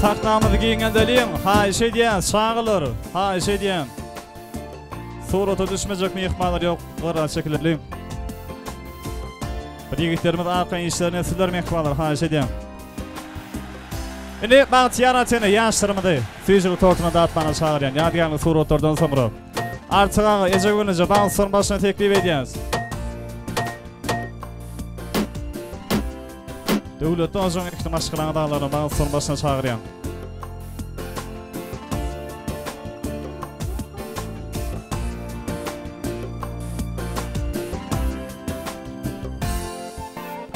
Taknamızı giyingendeliyim. Ha işe diyen sağılır. Ha işe diyen. Surata düşmeyecek mi ihmalar yok. Qara şekilliyim. Bir yigitlerimiz arkan işlerine sizler mi ihmalar. Ha işe diyen. Şimdi Bahtiyar Atene yaşlarımızı Füzülük tortuna dağıtmana çağıran. Yadiganlı suratlardan sonra. Artık ağı ece günüce bağlısının başına teklif ediyeniz. Devletten sonra ikti maşkılan dağlarına bağlısının başına çağıran.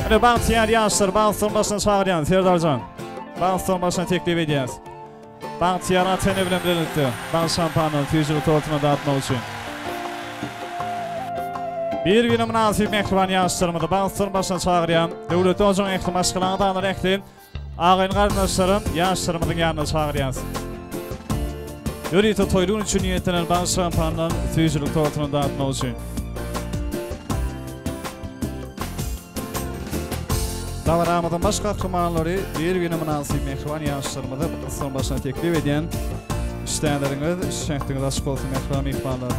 Şimdi Bahtiyar yaşlar bağlısının başına çağıran. Serdarcan. Bağlısının başına teklif ediyeniz. Bahtiyar Atene bilen birlikte Bağ şampanını Füzülük tortuna dağıtmak için. Bir günü münasip mehriban yaşlarımızı Bağlısının başına çağıran. Devletten sonra ekli maşkılan dağlar ekli. Ağayın kardeşlerim yaşlarımızın yanına çağırıyız. Yörüyte toyluğun için niyetlenen Bağ şampanının Füzülük tortuna dağıtmak için. Davaramızın baş kahramanları bir günü münasip mehriban yaşlarımızı Bağlısının başına teklif ediyen işleyenleriniz, şehriniz açık olsun mehriban ihbarlar.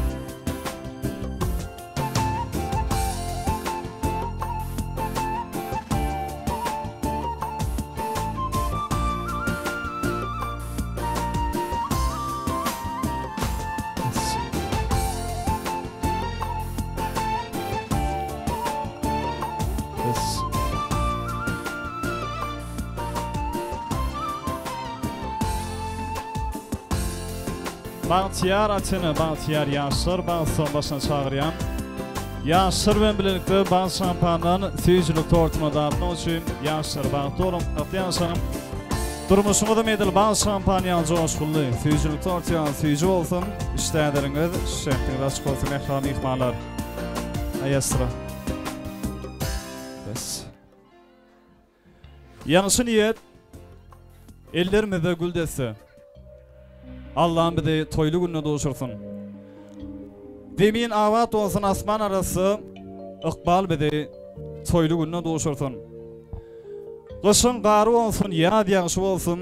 Bahtiyar Atene, Bahtiyar yaşlar Bağlısının başına çağıran. Yaşlar ben birlikte Bağ şampanının Füzülük tortuna dağıtmak için yaşlar bağıtlı olun. Atlayansanım durmuşumuzda medil Bağ şampanyan coşkullu Füzülük tortuyan füzü olsun. İşleyenleriniz, şehriniz açık olsun mehriban ihbarlar. Ayastıra. Yanışı niyet ellerimizde güldesi. Allah'ın bizi toylu gününe doğuşursun. Demin avat olsun asman arası, ıkbal bizi toylu gününe doğuşursun. Kışın qarı olsun, yad yağışı olsun,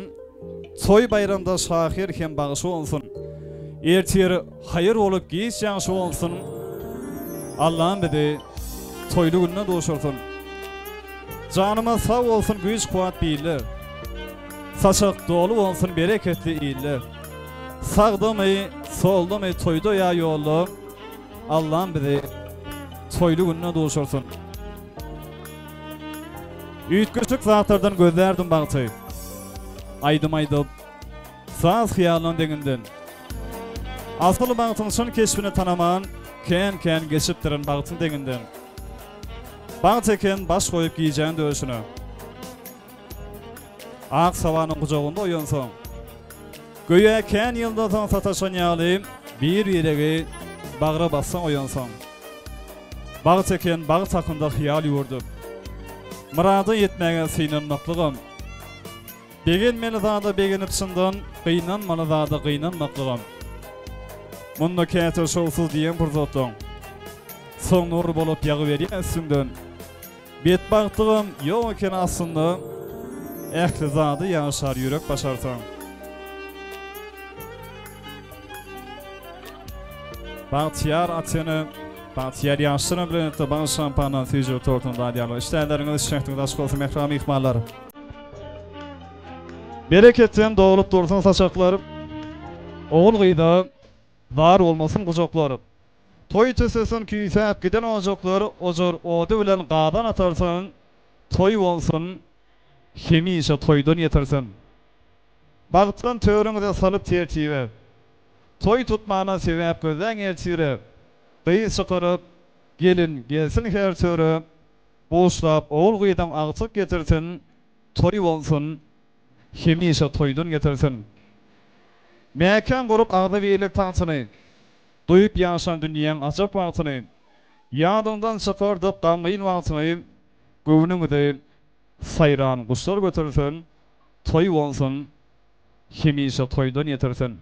toy bayramda şahir hem bağışı olsun. Ertir hayır olup giyiş yağışı olsun, Allah'ın bizi toylu gününe doğuşursun. Canıma sağ olsun güç kuat biyli, saçak dolu olsun bereketli iyili. Sağdı mı, soldu mu, toydu ya yolu. Allah'ın bizi toylu gününe doğuşursun. Üyütküçük zatlardan gözlerdim baktı. Aydım aydım. Sağız hıyalın deninden. Asılı baktın son keşfini tanıman, ken geçiptirin baktın deninden. Baktı eken baş koyup giyeceğin dövüşünü. Ağ savanın kucağında oyunsun. Göğe ken yıldızın sataşan yağlayım, bir yüreği bağıra bassan oyansan. Bağ çeken bağ takında hiyal yurdum. Mıradı yetmeye sinirmaklığım. Beginmeli zada beginip sından, kıynanmalı zada kıynanmaklığım. Munda kete şovsuz diyen pırzottun. Son nur bolup yağı veriyen sündün. Bet bağıttığım yok iken aslında, ehli zada yaşar yürek başarsan. Bahtiyar Atene, Bahtiyar yaşlarına birlikte Bağ şampanının Füzülük tortuna dağıtıyorlar. İşleyenleriniz, şehriniz açık olsun mehriban ihbarlar. Bereketten doğulup dursun saçaklar. Oğul gıyda var olmasın kucakları. Toy tüsesin küysep giden ocaklar, ocur odu bilen qadan atarsın. Toy olsun, hemişe toydun yetirsin. Bağıttan töörüngüze salıp tertibe. Toy tutmana sebep gözden elçire. Kıyı sıkırıp, gelin gelsin her törü. Boşlap, oğul gıydan ağıtık getirsin. Toy olsun, hemişe toydun getirsin. Mekan kurup ağda veyilik tansını. Duyup yaşan dünyanın açık vaktini. Yadından çıkardıp kalmayın vaktini. Gövnümü değil, sayran kuşlar götürsün. Toy olsun, hemişe toydun getirsin.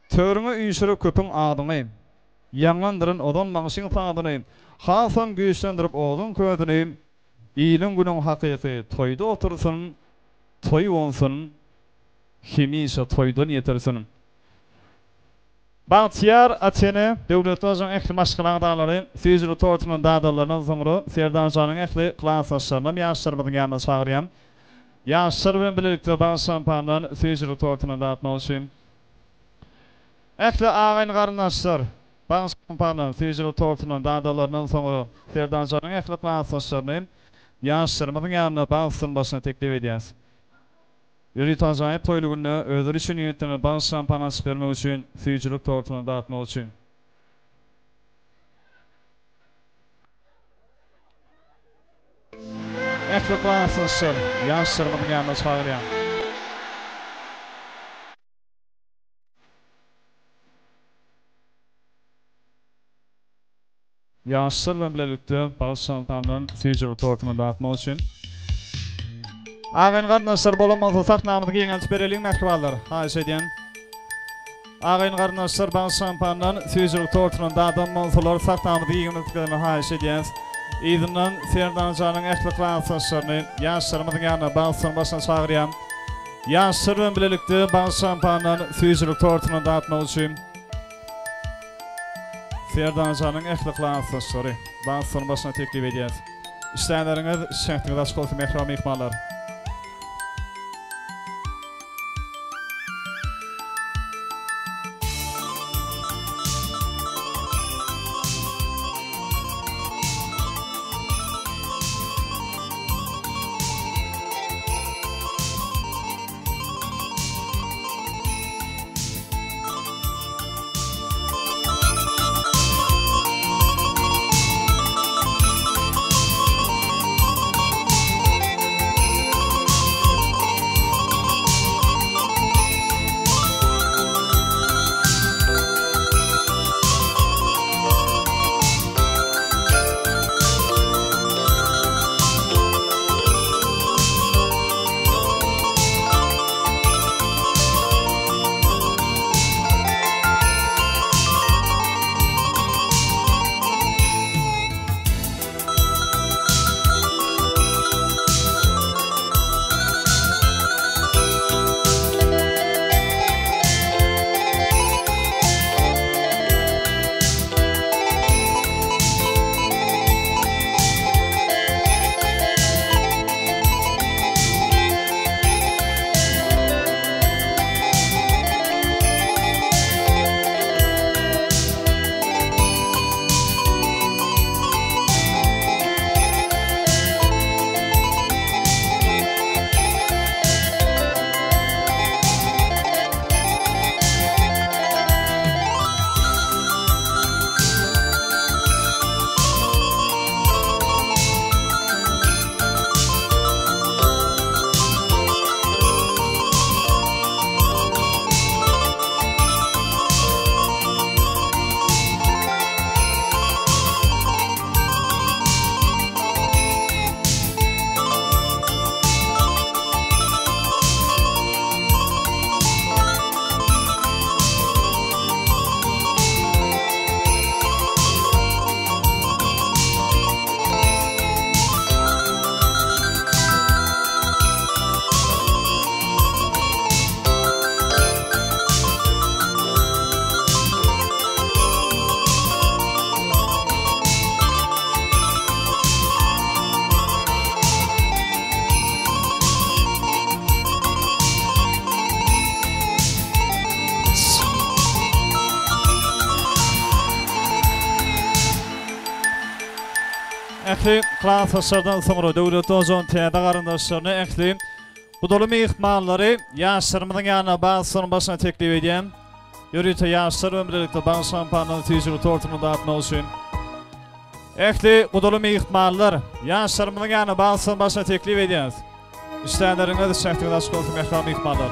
Törüňe üýşürip köpüň adyny, ýaňlandyryn odan maňşyň tadyny, hasan güýçlendirip oğlun ködüni, iýlin günüň hakyky toýda otursun, toy bolsun, Hemişe toýdan ýetersin. Bahtiyar Atene döwletimiziň ähli maşgylaryň dağlary Süýjüli tortunyň dağdalaryndan soňra Serdanjanyň ähli klasaşlaryna ýaşlarymyň ýanyna çagyrýan. Ýaşlar bilen birlikde baş şampandan Süýjüli tortunyň dağıtmak üçin. Ähli agyň garyndaşlar baş şampandan Süýjüli tortunyň dağdalaryndan soňra Serdanjanyň ähli klasaşlaryny ýaşlarymyň ýanyna başsyň başyna teklip edýäs. Ýuri-Tanzaniýa toýlugyny özleri üçin ýetdiňi baş şampan bermek üçin Süýjülik tortuny dağıtmak üçin. Ähli klasaşlar ýaşlarymyň ýanyna çagyrýan. Ýaşlar bilen birlikde baş şampandan Süýjülik tortuny dağıtmak üçin. Agyň garyndaşlar bolanmasa sahnamyzy ýeňelçi bereliň merhbalar. Haýyş edýän. Agyň garyndaşlar baş şampandan Süýjülik tortuny dağıtmansolar sahnamyzy ýeňelçi haýyş edýäs. Ýa-da Serdanjanyň ähli klasaşlaryny ýaşlarymyň ýanyna başyna çagyrýan. Ýaşlar bilen birlikde baş şampandan Süýjülik tortuny dağıtmak üçin. Serdanjanyň ähli klasaşlary başyna teklip edýäs. İşleýänleriňiz şähtiňiz açyk bolsun merhaba mehmanlar. Ähli klasaşlardan soňra döwletimiziň täze garyndaşlaryny ähli bu doly mehmanlary ýaşlarymyň ýanyna başyna teklip edýän. Ýörüýte ýaşlar bilen birlikde baş şampandan Süýjülik tortuny dağıtmak üçin. Ähli bu doly mehmanlar ýaşlarymyň ýanyna başyna teklip edýän. İşleýänleriňiz şähtiňiz açyk bolsun merhaba mehmanlar.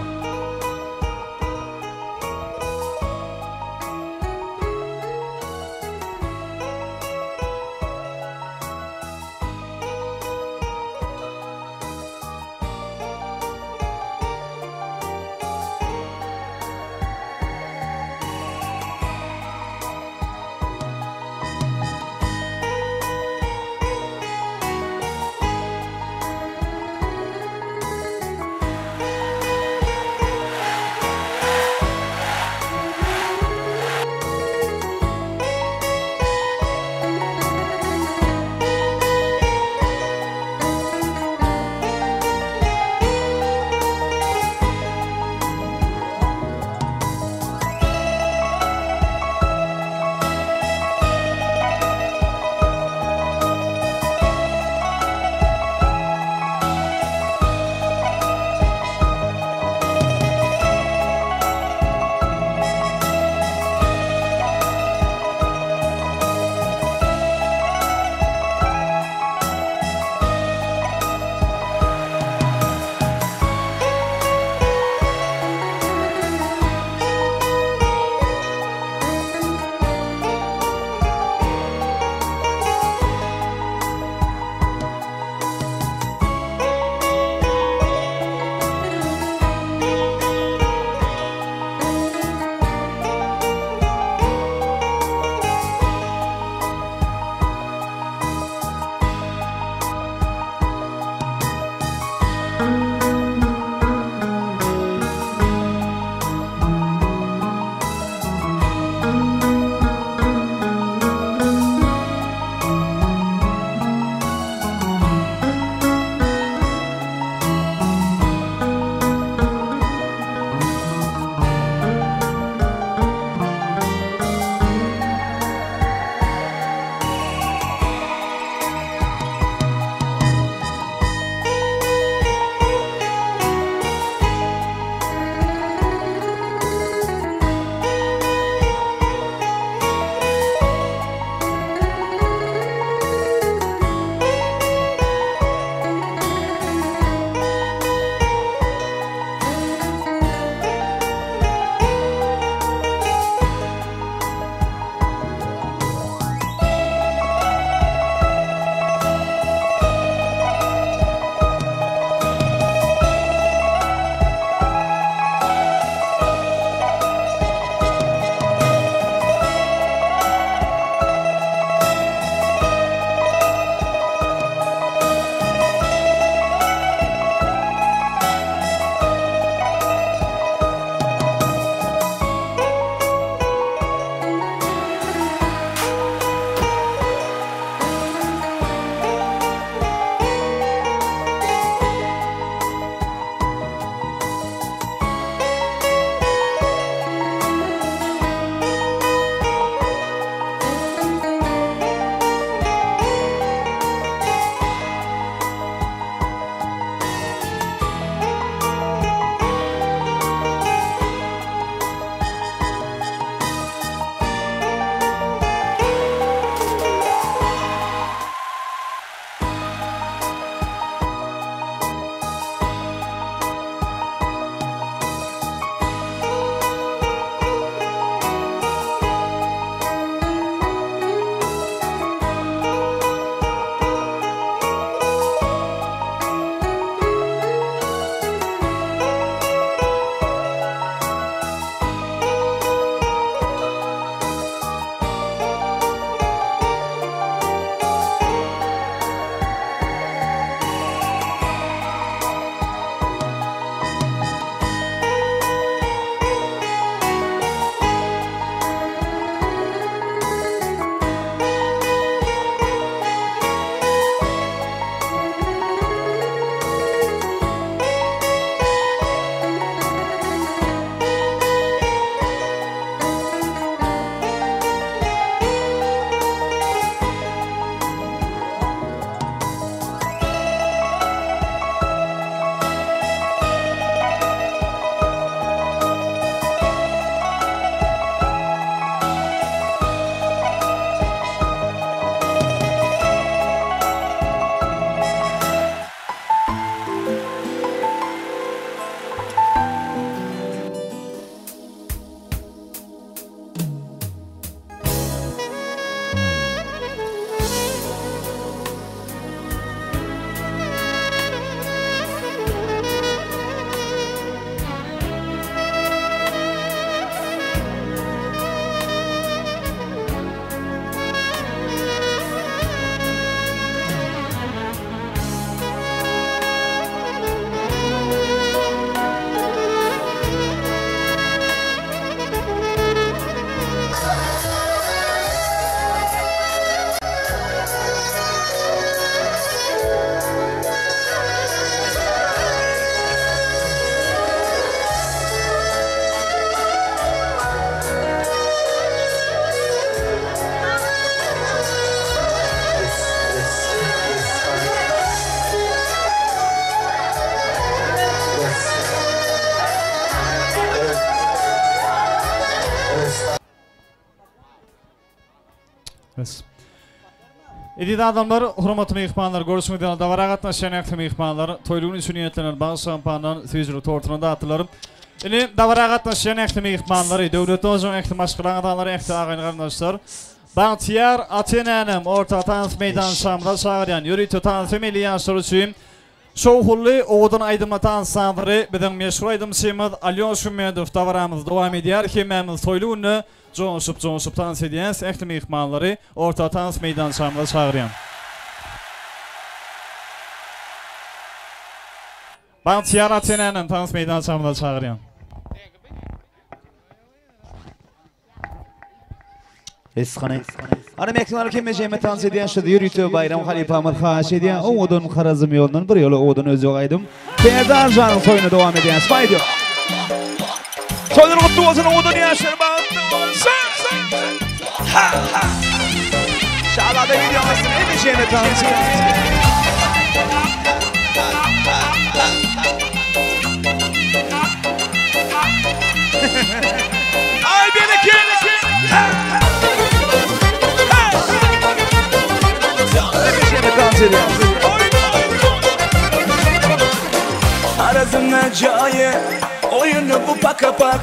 Edidi adamlar, hurmatly mehmanlar, görüşmekden davara gatnaşan ýa-da mehmanlar, toýlugyň üçin niýetlenen bagy şampandan süýjüli tortuny dağıtylary. Ini davara gatnaşan ýa-da mehmanlary, döwlet oňun ähli maşgılan adamlary, ähli agaýyn gardaşlar. Bahtiyar Atenenem orta tans meydan şamda çağıryan ýürüýte tans milli ýaşlar üçin şowhully oğdan aýdymlatan sandary biziň meşhur aýdymçymyz Alyon Şumedow davaramyz dowam edýär. Hemmemiz toýlugyny joňuşup tans edýäs. Ähli mehmanlary orta tans meydan şamda çağıryan. Bahtiyar Atenenem tans meydan şamda çağıryan. Esxane. Ana mehmanlar kim mejeme tans edýän şu ýürüýte bayram halipa marhaş edýän oňdan Harazym ýolundan bir ýoly oňdan özü gaýdym. Berdar janyň soýuny dowam edýän. Spaýdy. Soýlar gutly bolsun oňdan ýaşlar bagtly bolsun. Ha ha. Şalada gidiyorsun mejeme tans edýän. Ay beni kim? Harazımna joyi oyunu bu pakapak.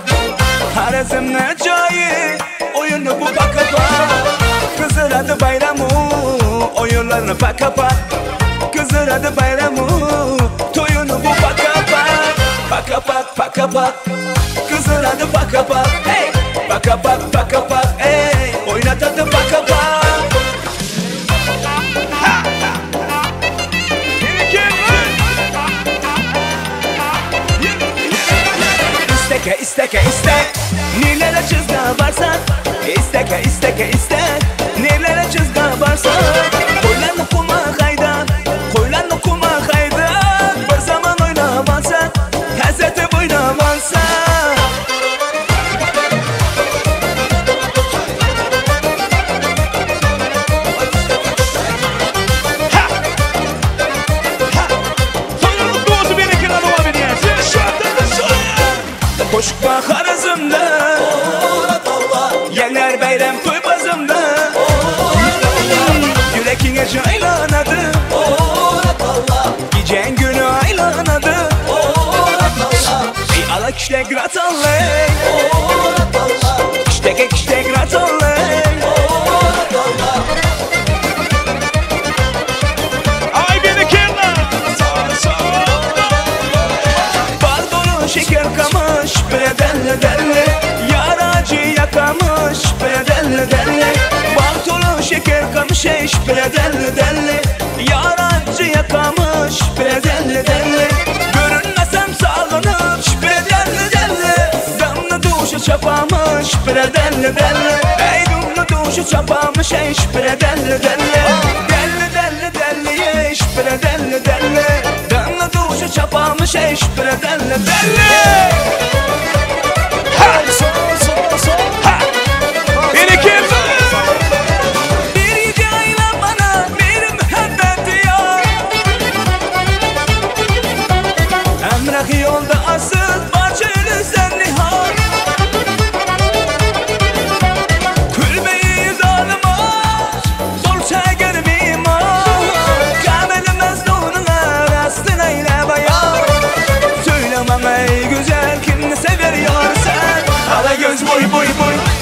Harazımna joyi oyunu bu pakapak. Kızıradı bayramı oyunlarını pakapak. Kızıradı bayramı toyunu bu pakapak. Pakapak pakapak. Kızıradı pakapak. Hey pakapak pakapak. Hey oynatadı pakapak. İsteke istek Nilere çizga varsa İsteke istek Nilere çizga varsa Koylan okuma kayda Koylan okuma kayda Bir zaman oynamansa Hazreti oynamansa Koşukma Harazımda Yener bayram toy bazımda Yürekine caylanadı Gecen günü aylanadı Ey ala kişte gratanlı Kişte gratanlı Ay beni kirna Bal dolu şeker kamış Bedelli delli Yaracı yakamış Bedelli delli Bantolu şeker kamış eş Bedelli delli Yaracı yakamış Bedelli delli Görünmesem sağlanır Bedelli delli Damla duşu çapamış Bedelli delli Ey dumla duşu çapamış eş Bedelli delli Delli delli eş Bedelli delli Damla duşu çapamış eş Bedelli delli Yolda asıl bahçeli sen nihal Külbeyi zalimaz Dolça görmeyim Kamil Mezlun'un arasına ile bayan Söylemem ey güzel Kimini sever yar sen Hala göz boy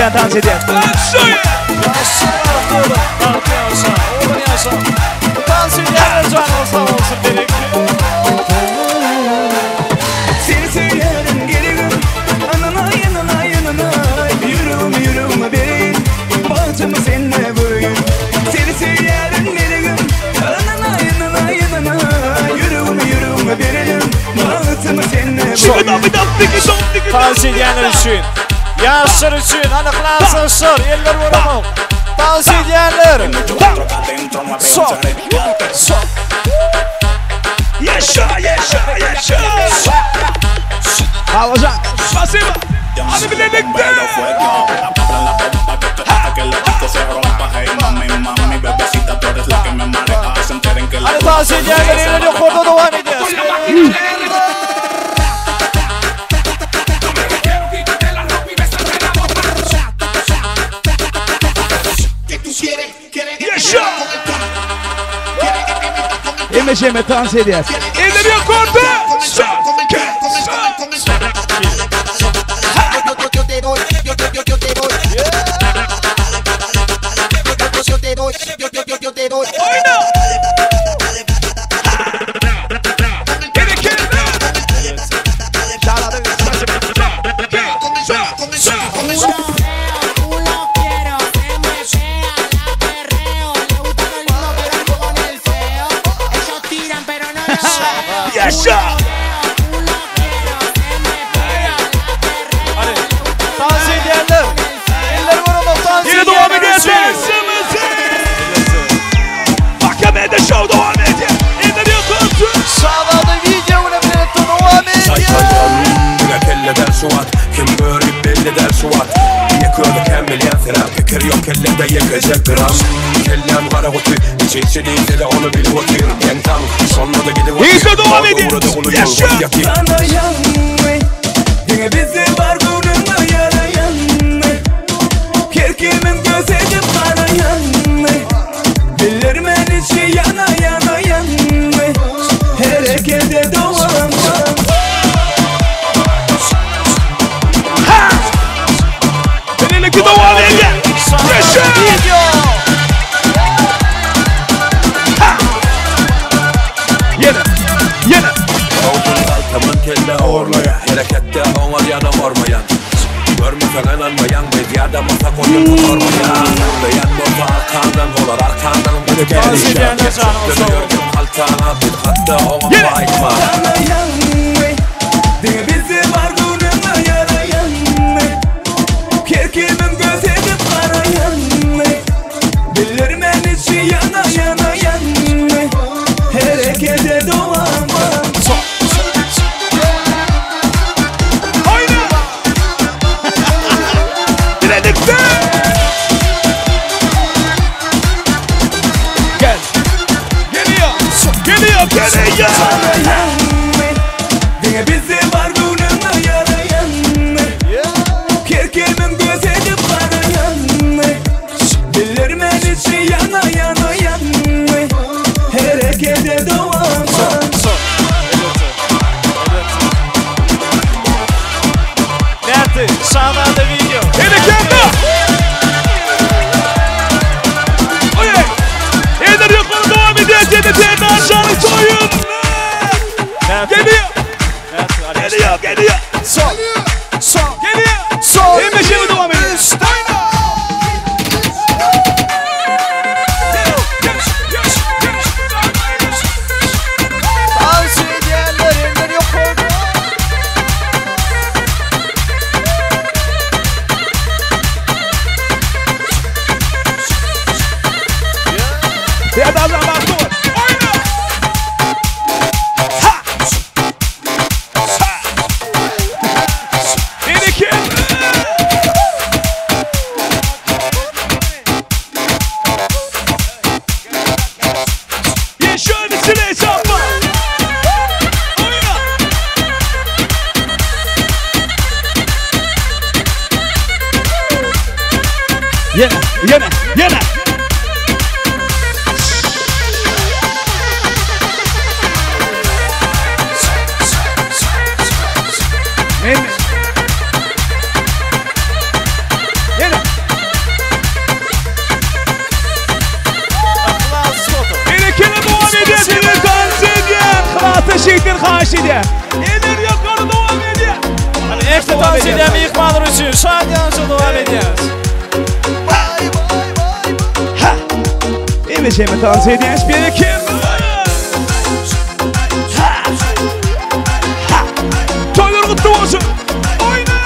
ediyen, dans ediyen. Dans ediyenler canı sağ olsun dedik. Seni söylerim gelirim anana yanına yanına. Yürüm beyin bağcımı seninle bugün. Seni söylerim gelirim anana yanına yanına. Yürüm beyin bağcımı seninle bugün. Dans ediyenler için, yaşlar için, anıklansın sor, eller vuramak. Dans ediyenler. Sok. Yaşa. Havacan. Spasiba. Hadi birlikte. Hadi dans ediyenler, eller yok orada devam ediyoruz. Emeciğime dans ediyen. Elleri yok orada. Yaşa! Hadi dans ediyenler, eller vuramak, dans Yine devam ediyenler ediyor. için. Mahkemede show devam ediyor. Elleri yok orada. Sağlarda video önemli devam ediyor. Bug'a kelle der suat Kim börüp belli der suat Yakıyordu kemmeleyen fren Fikir yok ellerde yakacak gram Kellem kara kutu İçinse değilse de onu bil otur Yen tam sonuna da gidip otur İşte devam ediyor. Yaşa! Sana yanma, yine bizi var gururuna yarayan. Kerkimin göz edip bana yanma, bilirmen içi yana yanma. Harekete doğamam. Elindeki devam ediyor. Yaşa! Video. Yine. Oldun kalkamın kelle orlaya Harekette onlar yana ormayan Görmesen inanmayan medyada masa koyun tutarmayan Örleyen borsa arkandan olar arkandan bir Dans ediyenler canı sağ olsun. Dönüyorum haltana bir hatta ona bayma Sana yanma, yine bizi var gururuna yarayan. Kerkimin göz edip bana yanma, bilirmen içi yana yanma. Harekete doğamam. Birlikte. Geliyor. Sana yanma, yine bizi var gururuna yarayan. Kerkimin göz edip bana yanma, bilirmen içi yana yanma. Harekete doğamam. Nerede? Sağlarda video. Harekette. Oye. Elleri yok orada devam ediyor. CDT'nin aşağılık oyun. Geliyor. Geliyor. Sol. Geliyor. Sol. Emeciğime devam ediyor. Dans ediyenler, eller yok orada. Bir adam daha baktı. Oyna. Ha. Bir iki. Yaşar mısın hesabı? Oyna. Yine. Yine. xahiş ediyor. Eller yukarı devam ediyor. Hadi ekstra tavsiye edeyim ilk mağdur için. Şadiyanca devam ediyoruz. Emeceğime tavsiye ediyoruz. Bir iki. Toylar kutlu olsun. Oyna.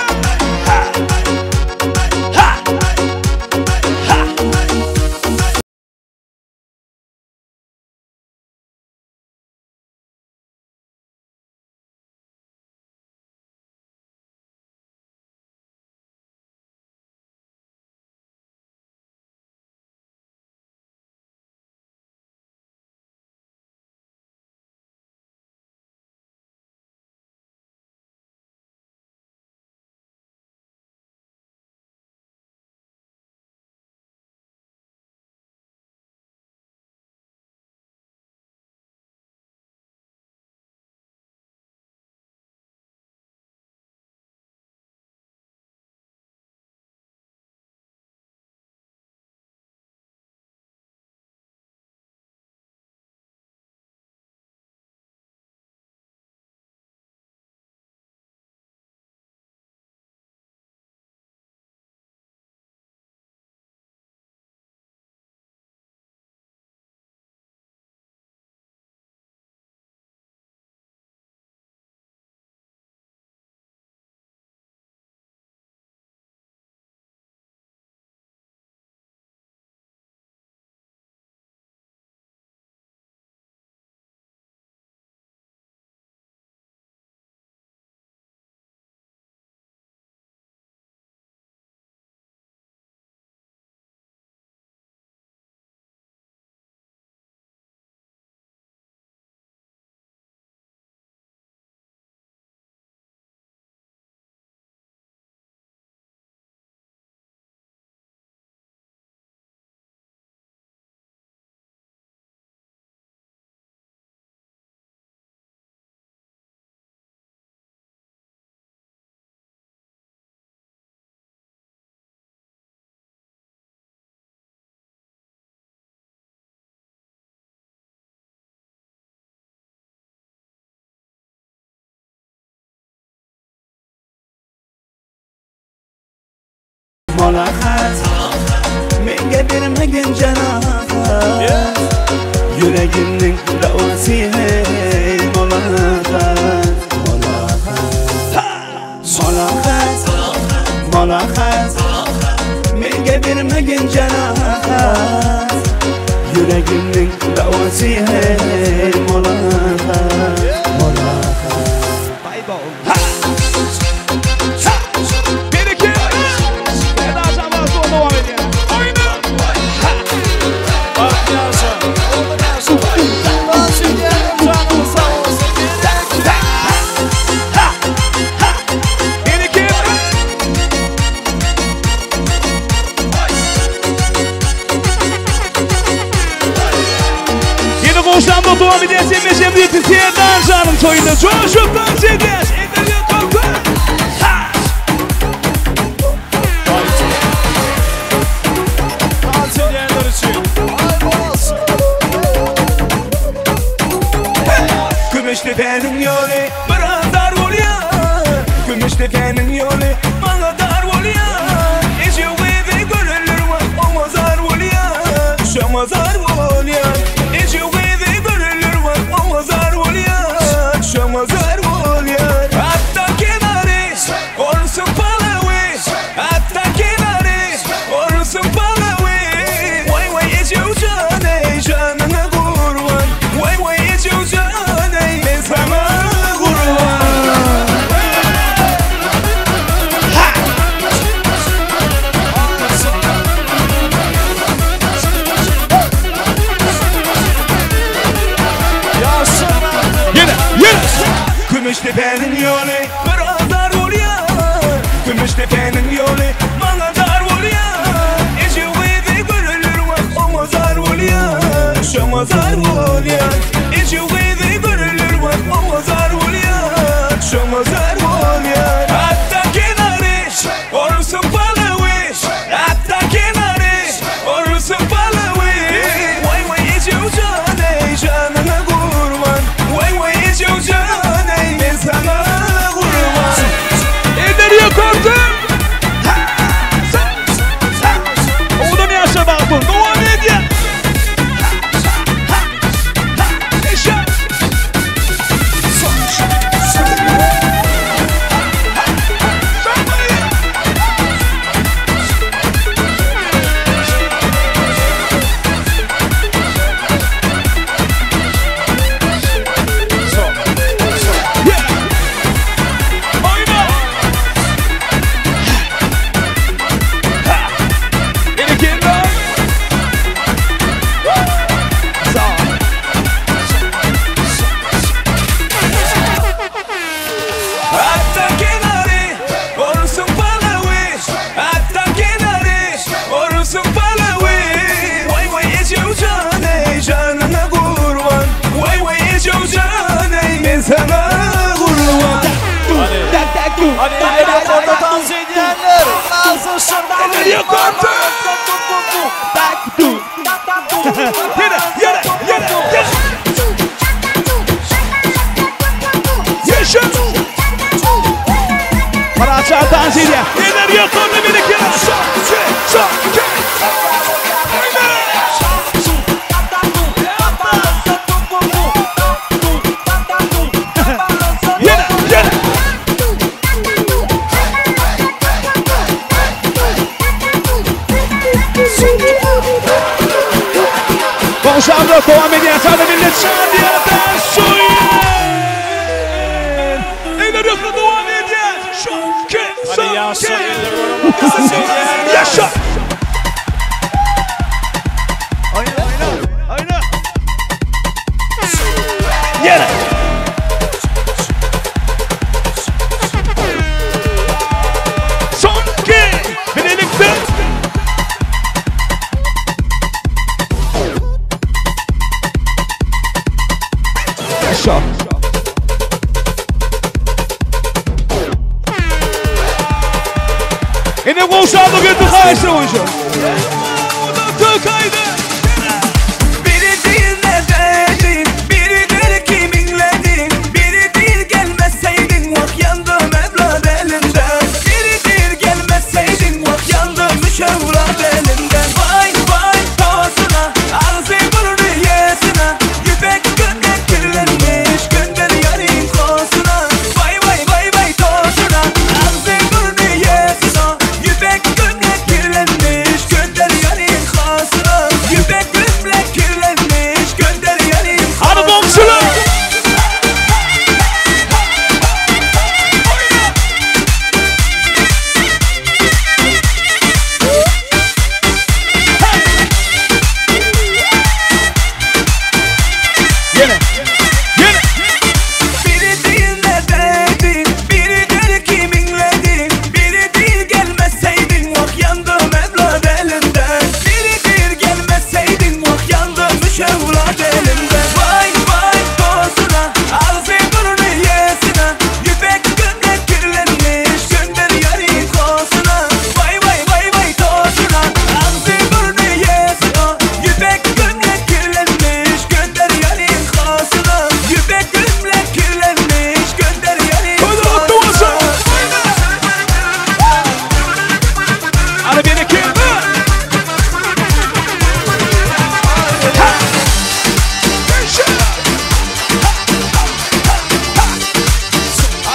Molahat menga bermagin janohat Yuragimning davasi molahat Molahat menga bermagin janohat Yuragimning davasi molahat Boşlanma devam edeceğiz. Emeceğim diyetin Seyirdan Can'ın toyunda. Coşup dans edeceğiz. Eller yukarı. Dans edenler için. Gümüştepe'nin yolu bana dar oluyor. Gümüştepe'nin yolu bana dar oluyor. Ece ve görülür var ama zar oluyor. Şama zar oluyor. Ece ve görülür var ama zar oluyor. Şama zar oluyor. Hatta kenarı olsun palavi. Hatta kenarı olsun palavi. Vay vay Ece ucanı canına kurban. Vay vay Ece ucanı ben sana kurban. Gümüştepe'nin yolu bana dar oluyor. Gümüştepe'nin yolu bana dar oluyor. Ece ve görülür var ama zar oluyor. Şama zar oluyor. Ece ve görülür var ama zar oluyor. Şama zar oluyor. Hatta kenarı olsun palavi. Hatta kenarı olsun palavi. Vay vay Ece ucanı canına kurban. Vay vay Ece ucanı Hadi ileri orada dans edenler. Nasıl şırdan İleri yukarı. Yere, yere, yere, yere. Yaşa. Paraça dans ediyor. İleri yukarı bir iki. Şak. Yere, yere. Konuşlarla devam ediyor. Sağda millet. Şadiye'den suyun. İleri yukarı devam edeceğiz. Hadi yaşa Şak. ileri orada dans edenler. Yaşa. Aynen. Yere. Son iki. Birlikte. Şok. Yine konuşlarla bir tıkayışı oyuncu. Tıkaydı. Biri değil ne dedin, biridir kiminledin. Biri değil gelmeseydin, vah yandım evlat elinden. Biridir gelmeseydin, vah yandım müşevrat elinden. Vay vay tosuna, ağzı burnu yesine. Yüpek gömlek kirlenmiş, gönder yarın kosuna. Vay vay vay vay tosuna, ağzı burnu yesine. Yüpek gömlek kirlenmiş, gönder yarın kosuna. Yüpek gömlek kirlenmiş, gönder yarın Hadi komşular. Yine. Yine. Biri değil ne dedin, biridir kiminledin. Biri değil gelmeseydin, vah yandım evlat elinden. Biridir gelmeseydin, vah yandım müşevrat elinden. Vay vay tosuna, ağzı burnu yesine. Yüpek gömlek kirlenmiş, gönder yarın kosuna. Vay vay vay vay tosuna, ağzı burnu yesine. Yüpek gömlek kirlenmiş, gönder yarın kosuna. Yüpek gömlek kirlenmiş, gönder yarın kosuna. Hadi bir iki.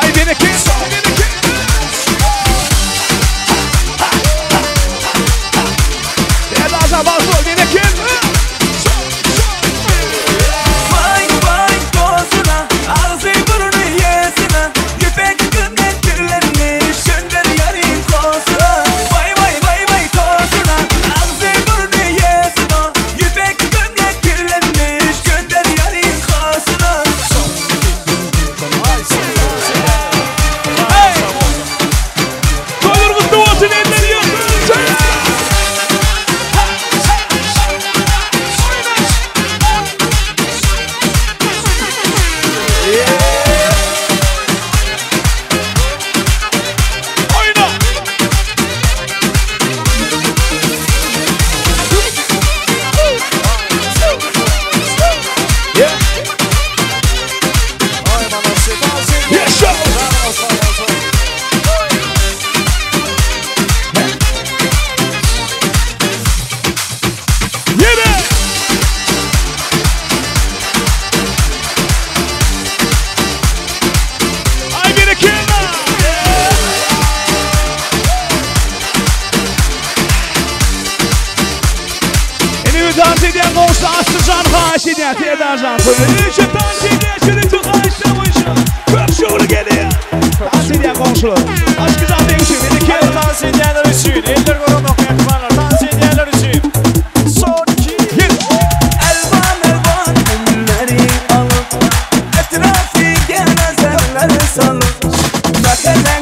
Ay bir iki. Değerli Azam Basur bir iki. Vay vay tosuna, ağzı burnu yesine. Yüpek gömlek kirlenmiş, gönder yarın kosuna. Vay vay vay vay tosuna, ağzı burnu yesine. Yüpek gömlek kirlenmiş, gönder yarın kosuna. Doyur mutlu olsun elleri yok. Oyna. Yaşa. Yine. Ay bir iki. Yine bir dans ediyen konuşla Aslıcan Haş ediyor. Değerli Azam Basur. İşte tansiyon yaşını tıkayışta bu işe. Köp şuuru geliyor. Dans ediyen konuşla. Aşkı zaten için bir iki. Hadi dans edenler için. Eller orada yakmanlar. Dans edenler için. Son iki. Elvan elvan elleri alıp etrafı gezeler salıp bakelen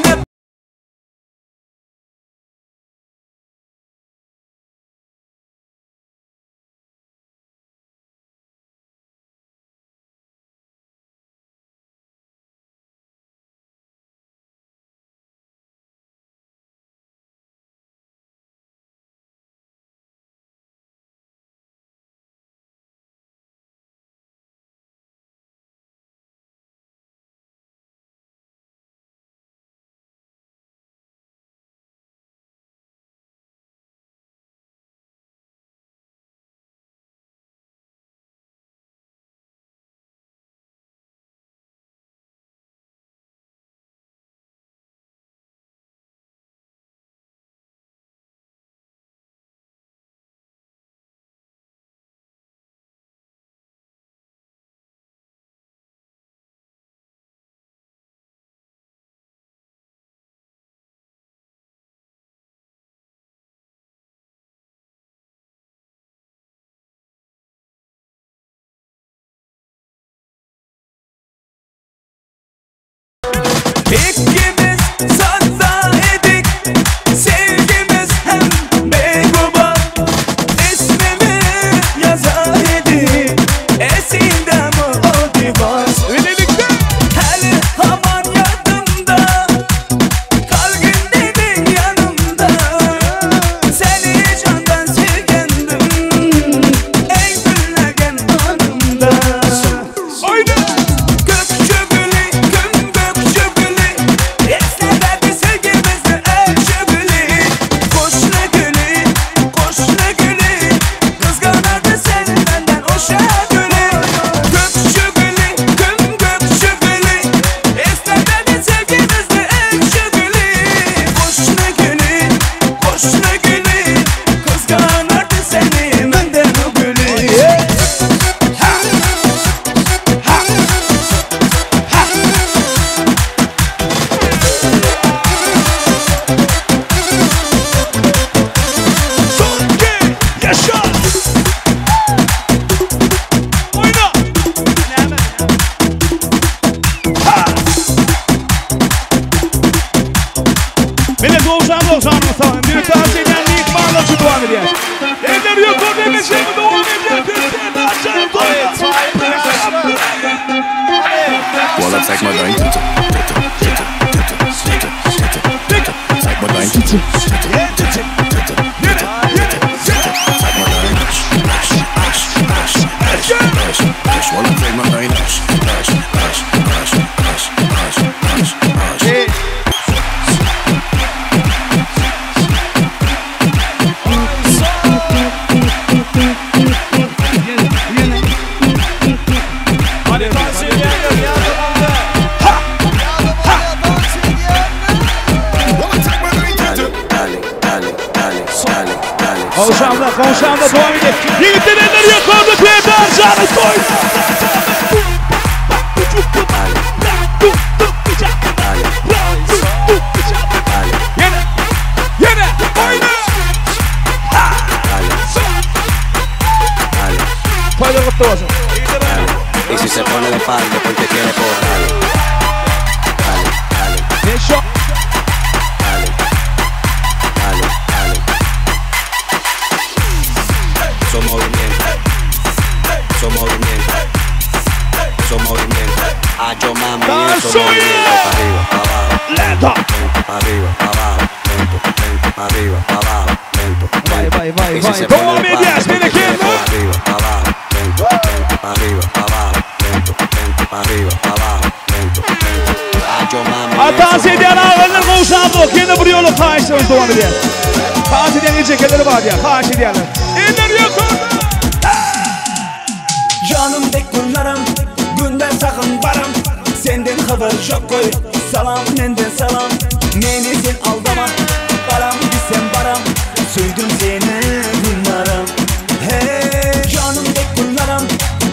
İkimiz sadda edik, sevgimiz hem beyguba. İsmimi yazar edik, esinde mi o divas? Hele aman yadımda, kalbimdeydin yanımda. Seni candan sevgendim, ey güllegen anımda. Gökçübülü, güm gökçübülü, esnederdi sevgimizde ekşübülü. Koşna gülü, kızganardı seni benden o şagülü. Gökçübülü, güm gökçübülü, esnederdi sevgimizde ekşübülü. Koşna gülü, kızganardı seni benden o gülü. Yaşa! Oyna! Ha! Millet Oğuzhan mı? Bir tavsiye edenliği ikmarla şu devam ediyor. Elleri yok orada emekleri devam ediyor. Türkiye'de açalım koyun. Walla zeig mal dein Tüte. Zeig mal dein Tüte. Walla zeig mal dein Hadi dans edenler yanımda. Kavşağında devam ediyor. Yiğitler elleri yok orada Peyder Can'ı koy. Yine oyna. Payda kutlu olsun. Y si se pone de espalda porque quiere correr. Ne şok. Son movimiento. Yo mami, eso movimiento. Pa' arriba, pa' abajo. Lento. Pa' arriba, pa' abajo. Lento, pa' arriba, pa' abajo. Lento. Vay. Y si se Toma pone de medias, espalda mira porque quiere quién, ¿no? pa' arriba, pa' abajo. Lento, pa' arriba, pa' abajo. Lento, pa' arriba, pa' abajo. Lento. Yo mami, Dans eden ağırlar Oğuzhan'da. Yine vuruyorlar karşılarına devam ediyor. Dans eden geceleri var ya. Karşı diyenler. Elleri yok orada. Canımdek kullarım, günden sakın varım. Senden haber yok koy, salam menden salam. Meni sen aldama, baram bilsem baram. Söydüm seni günlerim. Hey canımdek kullarım,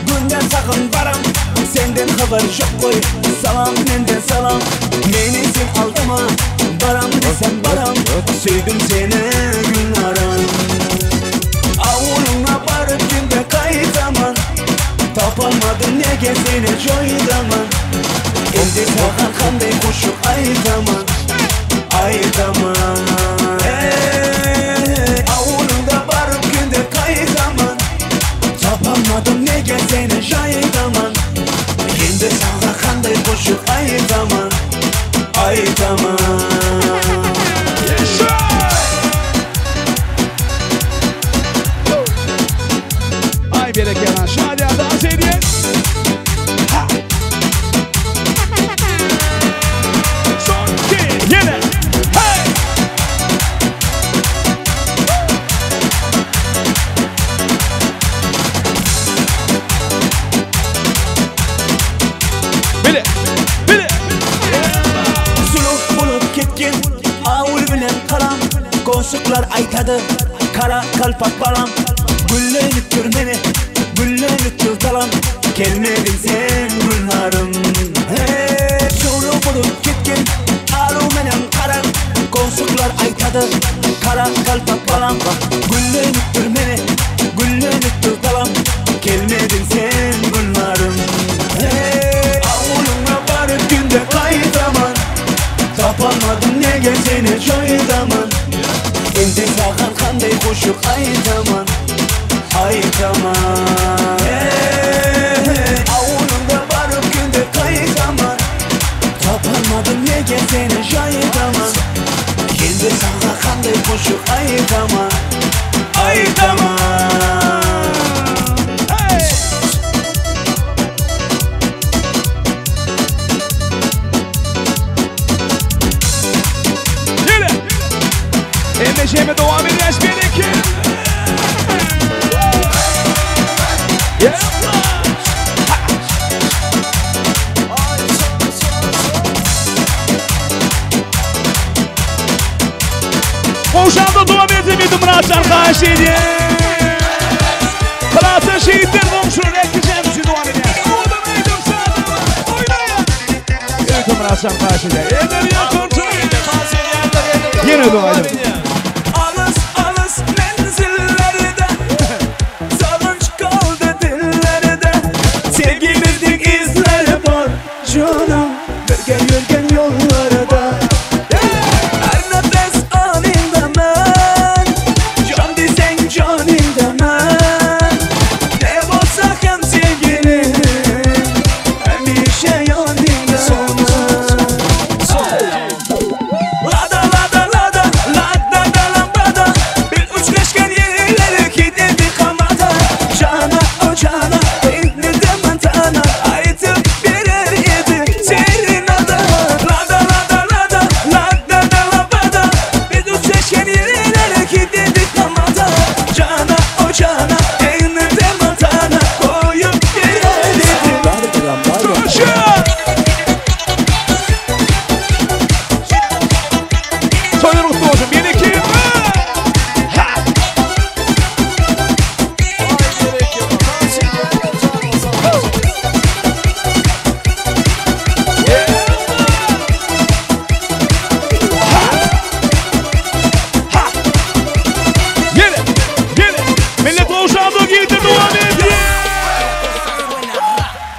günden sakın varım. Senden haber yok koy, salam menden salam. Meni sen aldama, baram bilsem baram. Söydüm seni günlerim. Avuluna barıp günde kayıtaman. Tapamadım ne gezene joydaman. Elde sahan kanday kuşuk aydaman. Avulunda barıp günde kaydaman. Tapamadım ne gezene joydaman. Elde sahan kanday kuşuk aydaman. Ay berek yanan. Şadiye dans ediyor. Son iki. Yine. Hey. Bile. Suluh bulup ketken avul bilen kalam. Koşuklar aytadı kara kalpak balam. Güllenip dur beni, güllenip dur talam. Gelmedin sen günlerim. Hey, suluh bulup ketken avul bilen karam. Koşuklar aytadı kara kalpak balam. Güllenip dur beni, güllenip dur talam. Gelmedin sen günlerim. Hey, avuluna barıp günde kaydaman. nege seni joydaman Endi sağan kanday koşuk aytaman Aytaman Avunumda barıp günde kaytaman Tapamadım nege seni joydaman Endi sağan kanday koşuk aytaman Aytaman Emeceğime devam edeceğiz bir iki. Boşanda devam edemedim Muratcan karşıydı. Fırat'ın şehitler komşunun etkeceğim için devam edeceğiz. Oğlum sana oynayın. Evet Muratcan karşıydı. Ederiyor kontrol. Yine devam edelim. Alas menzillerde Salınç kaldı dillerde Sevgimizin izleri var canım Yürgen yollarda Her nefes anında ben Can desen canında ben Ne olsak hem sevgilim Hemşe yanında Lada lada lada lada da lambada Bir uçleşken yerlere gidedik kamada Cana o cana beni de mantana Aytıp birer yedi senin adı Lada lada lada lada da lambada Bir uçleşken yerlere gidedik kamada Cana o cana beni de mantana Koyup birer yedi Soyunuz olsun bir iki. Gelin. Millet boşandı girdi devam ediyor.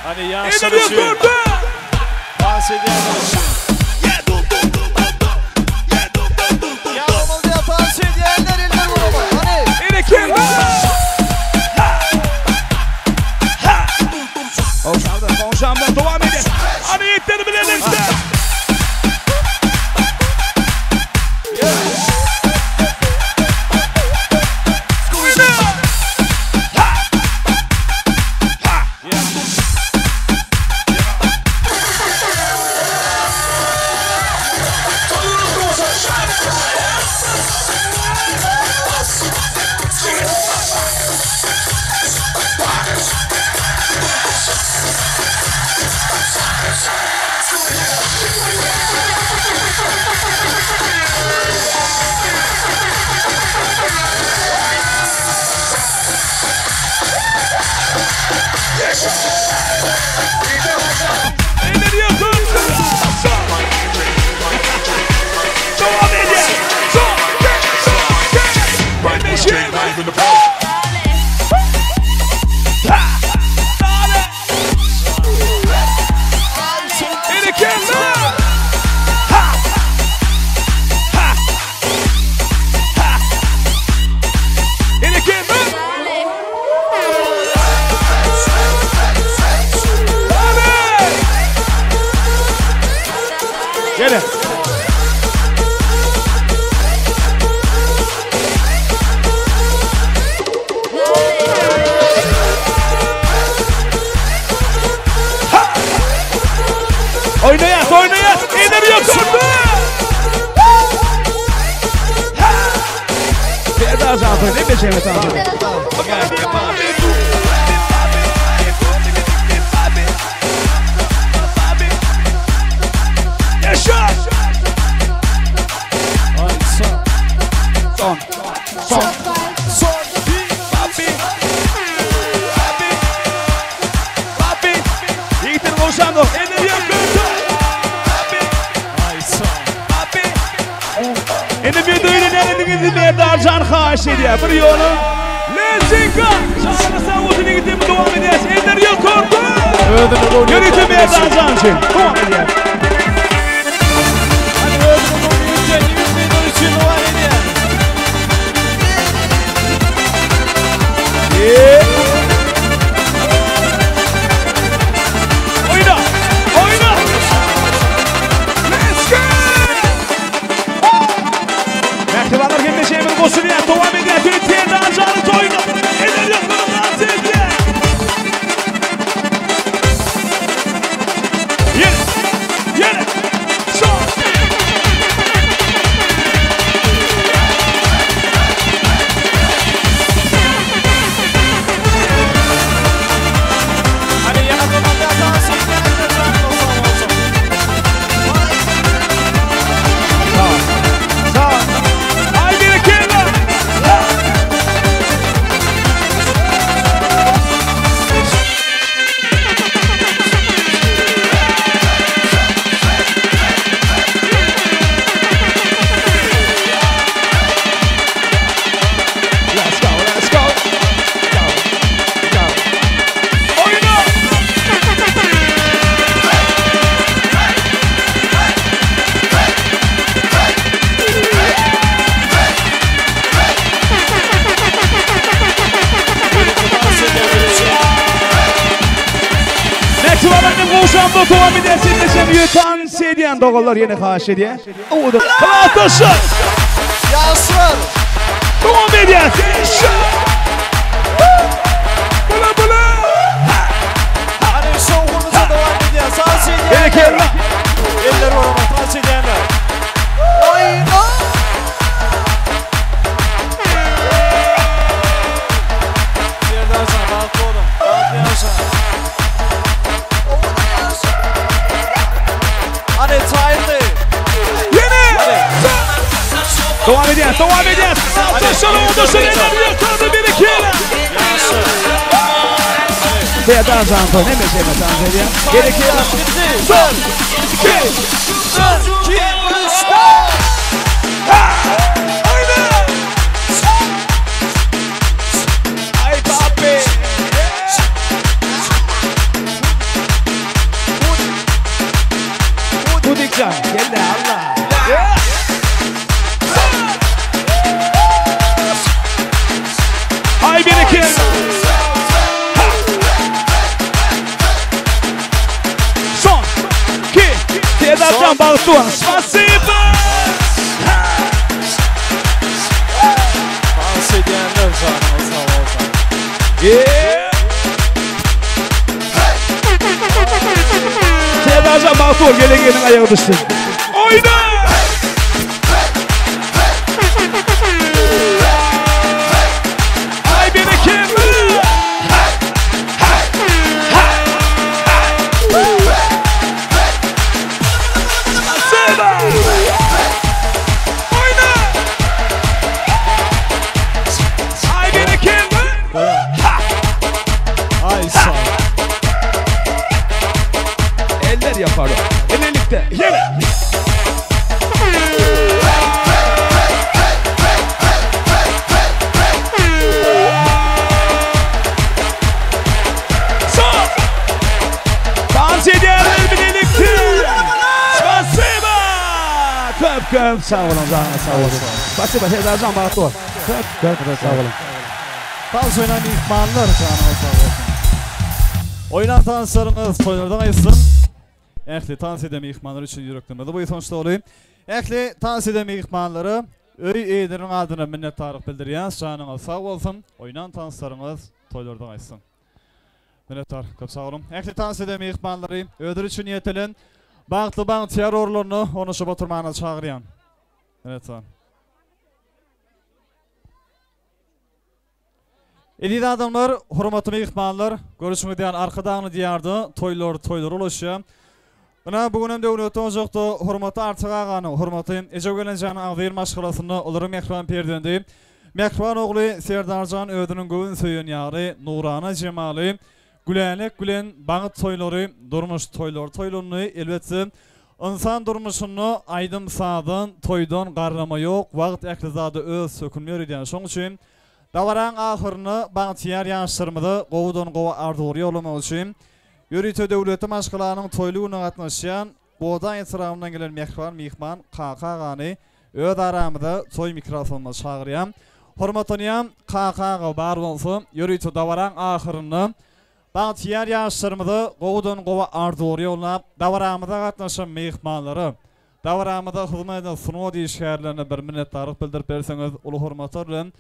Hani Ederiyor kurdu. Boşandı devam edin. Hani yetleri bilelim. Ederiyor kurdu. Devam edin. Gelin. Oynayat. Ederiyor kurdu. Bir daha zaten ne beşeme tamam. Yaşa. Son. Papi. Yiğitin boşandı. Ederiyor kurdu. Papi. Endi bir düğünün elindinizi bir darcan xahiş ediyor. Bir yolu. Lezika. Çağrı savuzunu gittiğimi devam edeceğiz. Ederiyor kurdu. Yürütü bir darcan için. Devam edeceğiz. Hadi öldürün onu. olsun diye devam ediyor. Serdar Can'ın toyunu. Eller yakını dans ediyor. Yere. Son. Hadi yanaklarına dans ediyor. Sağ. Haydi Kemal. Let's go. Go. Oyna. Nektivalarının koğuşamda devam edersin desem yutan sediyen doğallar yine karşı diye. O da kalatasın. Yansın. Devam edersin. Bula. Hani son konuda devam ediyor. Sağ sediyen. Gerekir. Eller orama. Sağ sediyenler. Oyna. Serdar Can. Bak oğlum. Bak yansın. Hani taylı. Yine. Devam eder. Ataşın eller yukarıda bir iki. Serdar Can toyunu meşeme dans ediyor. Gerekir. Son. 2. 2. Oyna. Ay papi. Budikcan. Gel Allah. Ay bir iki. Son. 2. Serdar Can Bağıstuğan. Spasiba. Dans edenler canına sağ olsun. Serdar Can Bağıstuğan gelin ayağı düştü. Oyna. Ay bir iki. Spasiba. Oyna. Ay bir iki. Ay sağ ol. Eller yapar. Ellikte. Yere. Son. Dans ediyorlar birlikte. Spasiba. Köp sağ olun canına sağ olun. Spasiba Serdar Can Bağıstuğan. Köp sağ olun. Dans oynayan ihmanlar canına sağ olsun. Oynan danslarımız toylardan ayısın. Ehli dans edemi ihmanlar için yüreklemede bu sonuçta olayım. Ehli dans edemi ihmanları öy eğdirin adına minnettarlık bildiriyen canına sağ olsun. Oynan danslarımız toylardan ayısın. Minnettar, köp sağ olun. Ehli dans edemi ihmanları ödür için yetilen bağıtlı bağ terörlerini onu şuba oturmağına çağırayan. Minnettar. Elide adamlar, hurmatlı ihmanlar, görüşmek diyen arkadağını diyardı, toylar ulaşıyor. Buna bugünün devleti olacaktı, hurmatlı artık ağanı, hurmatlı Ece Gelencan'ın ağzıyır maşgalasını olurum Mekran Perdendi. Mekran oğlu Serdar Can ödünün gövün söyün yarı, Nurana Cemali, Gülen bağıt toyları, durmuş toylarını elbette insan durmuşunu aydım sağdan, toydan qarrama yok, vaqt eklizadı öz sökülmüyor ediyen. Şoň üçün davaran ahırını bağıtiyar yaşlarımıdı, qovudan qova arduğru yoluma üçün. Yörütü devleti maşgalanın toyluğuna katnaşyan, boğdan etrafından gelen mihman Kakağani öz aramıda toy mikrofonuna çağırıyam. Hormatanıyam Kakağa bar olsun, yörütü davaran ahırını bağıtiyar yaşlarımıdı, qovudan qova arduğru yoluna davaramıda katnaşan mihmanları. Davaramada hizmet eden sunuğu şehirlerine bir minnettarlık bildirip berseniz ulu hurmatlar bilen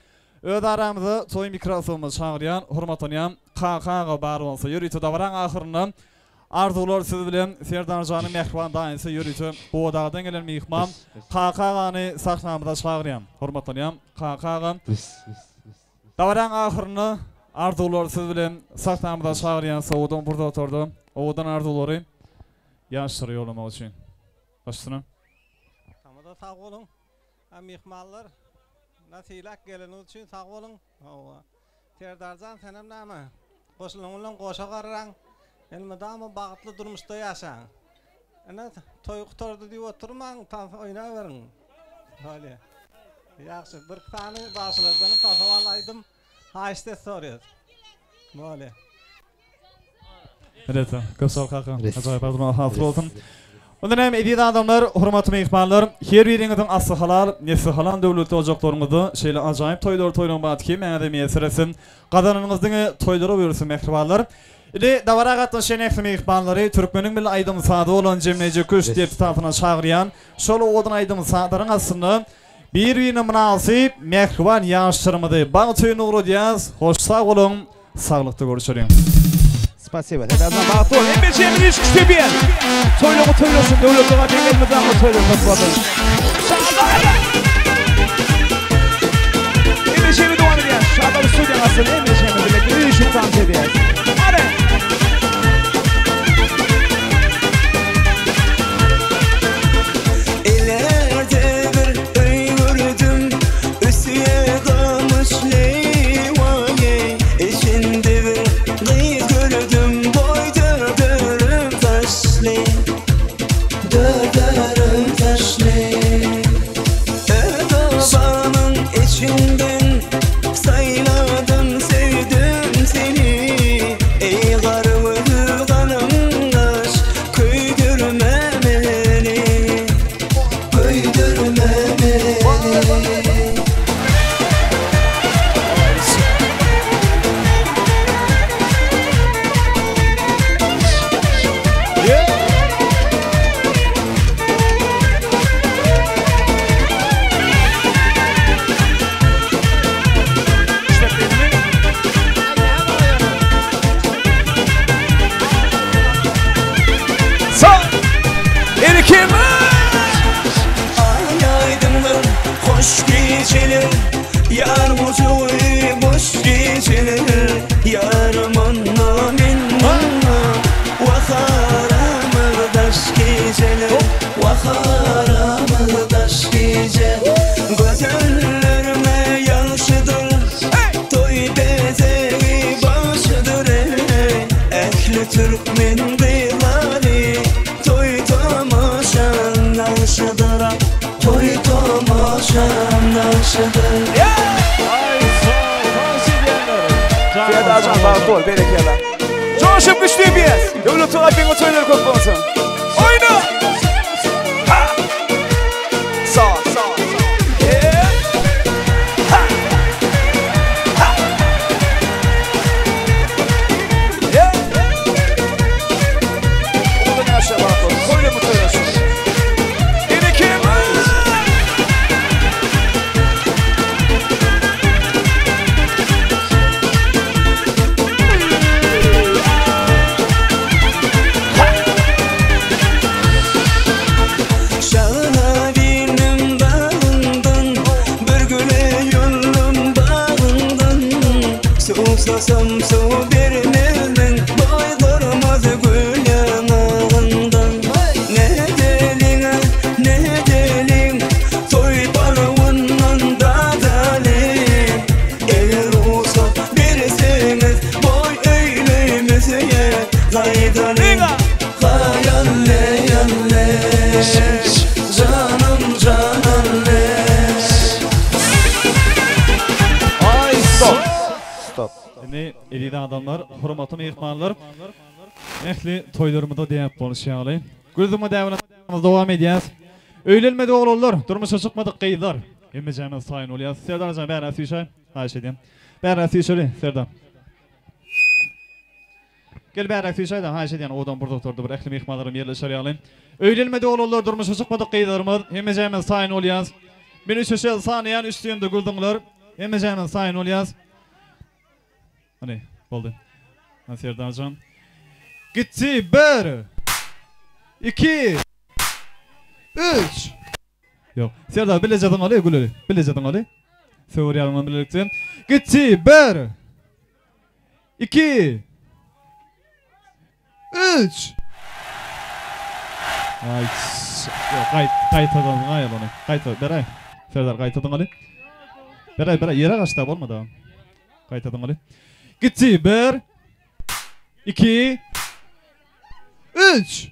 öz aramızda toy mikrofonumuz çağıryan hurmatlayan KK'ga bar olsa yürütü davaran ahırından arzular siz bilen Serdar Can'ın mehriban dayansı yürütü bu odağdan gelen mihman KK'ni sahnamıza çağıryan hurmatlayan KK'ga davaran ahırını arzular siz bilen sahnamıza çağıryan soğudan burada oturdu oğudan arzuları yaştırıyor olmak için başına Tamada sağ olun. Mihmanlar nasilat geliniz için sağ olun. Serdarcan senem näme? Qoşulunlan qoşa qarran. Elmedamı bağıtlı durmuşda yaşan. Ana toy qutardı diye oturmang, tan oynaverin. Hali. Yaxşı, bir tane başlardan tasavallaydım. Ha işte soruyor. Böyle. Evet, kösal kaka. Acayip adına hazır olsun. Ondan hem ediyet adamlar, hurmatlı mehmanlar, her birinizin aslı halal, nesi halal devleti ocaklarınızı şeyle acayip toylar toylanmadı ki, mene de meseresin, kazanınızın toyları buyursun mehribanlar. İli davara qatın şenekli mehribanları, Türkmenin bir aydın sadı olan cemlece köş deputatına çağıryan, şolu oğudun aydın sadıların aslında, birbirine münasip mehriban yaşlarımızı bağ tüyün uğru diyaz, hoş sağ olun, sağlıkta görüşürüz. Спасибо. Ребята, Бахтор. Эмбечем речь к тебе. Toylama toylasın. Devletine gelmeden mi toylasın? Эмбечем devam ediyor. Şaban stüdyo nasıl? Emre'cim birlikte bir işi tam ediyoruz. Hadi. İleride bir öy gördüm, üstüye kalmış leyvaye. İçinde bir kız gördüm, boy dördürüm taşlı, dördürüm taşlı. Ödobamın içinden sayladım, sevdim seni. Ey karıvı kanım kaş, köydürme beni, köydürme beni. Ay aydınlar, hoş geceler. Yar mucu boş geceler. Yarımın minna vaharamı daş geceler, vaharamı daş gece. Gözlerime yaşıdır, toy bezeği başıdır. Ehli Türkmen kıyları, toy tamaşan aşıdır, toy tamaşan aşıdır. Serdarcan Bahtor, berekeler. Coşup güçlü bir yes. Devletine bin toyları kutlu olsun. Oyna. Ha. Sağ. Yeah. Ha. Ha. Yeah. Oğlum yaşa Bahtor. Koyla mı toylasın? Şahabinin bağından, bir güle yolun bağından. Susasam su vermeden, boy durmaz gül yanağından. Ne delin, toy balığından da dalin. Eğer uzak birseniz, boy eylemesiye gaydalin. Hayalle yalle, canım canalle. Ay stop. Şimdi elide adamlar, hurmatlı mehmanlar, ehli toylarımda deyip konuşalım. Gözümü devam edeceğiz. Öylelmedi oğullar, durmuşa çıkmadık kıyılar. Emmeceğimiz sayın oluyor. Serdar Hocam, ben Aslı Şahin. Haş edeyim. Ben Aslı Şahin, Serdar. Gel bärak tüýşäýden haýş edýän odan burada oturdy bir ähli mehmanlarym ýerleşýär ýaly. Öýlenmede olanlar durmuş çykmadyk gyýdarmaz. Hemmejämiz saýyn bolýas. Meni şeşel saniýan üstünde guldyňlar. Hemmejämiz saýyn bolýas. Hani boldy. Nasirdanjan. Gitti 1 2 3 Yok. Serdar bilejädiň aly güleli. Bilejädiň aly. Söwürýärmi bilelikden. Gitti 1 2 3 Ay. Yok, qaytadan gaýal onu. Qayta, beray. Serdar qaytadan aly. Beray, ýere gaçta bolmady. Qaytadan aly. Gitti 1 2 3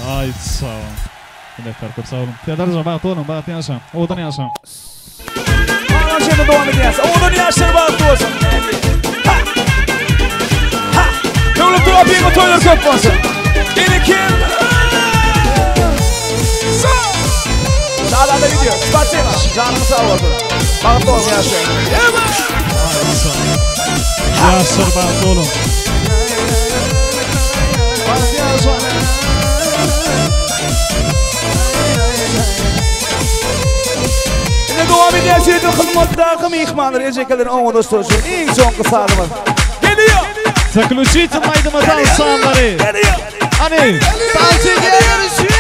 Ay sağ ol. Çok sağ olun. Serdar bağıt olun, bağıt yaşam. Odan yaşam. Ağlan şimdi devam ediyoruz. Odan yaşam bağıt olsun. Ha! Kıvılıp duran bir motorlar köp olsun. İlikim. Sağdan da gidiyor. Spasiba. Canım sağ olsun. Bağıt olun yaşam. Ay sağ ol. Yaşar bağıt olun. Bağıt yaşam. Devam edeceğiz. Hizmetdagi mehmanlar ejekler oňa dostlar. Iň soňky salymy. Geliyor. Zaključite majdama dan sanları. Geliyor. Hani. Dans ediyoruz.